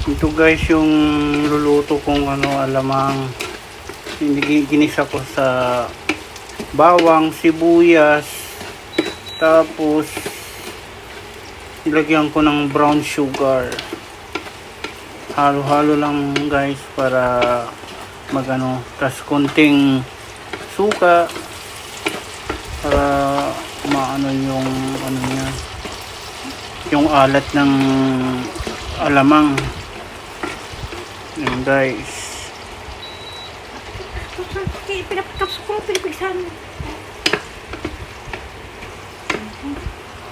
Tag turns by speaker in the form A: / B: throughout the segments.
A: Ito guys yung luluto kong alamang. Ginisa ko sa bawang, sibuyas, tapos ilagyan ko ng brown sugar. Halo-halo lang guys para tas konting suka para maano yung niya, yung alat ng alamang. Yan guys.
B: Pinapatapos ko lang pinipigsan.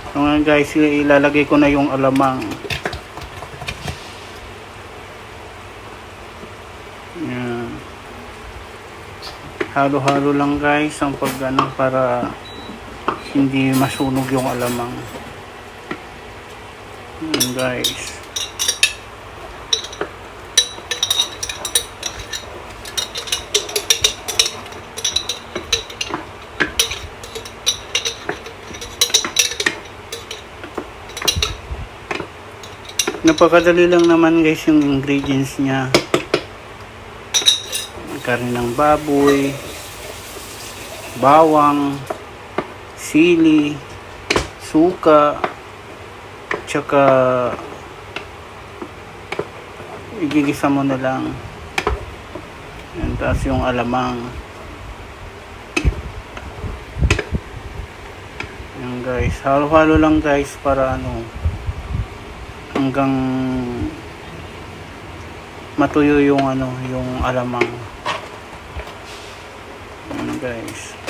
A: So nga guys, ilalagay ko na yung alamang. Yan. Halo-halo lang guys ang para hindi masunog yung alamang. Yan guys. Napakadali lang naman guys yung ingredients niya. Karne ng baboy, bawang, sili, suka, tsaka igigisa mo na lang. Yan, taas yung alamang. Yan guys, halo-halo lang guys para hanggang matuyo yung yung alamang. Yan guys.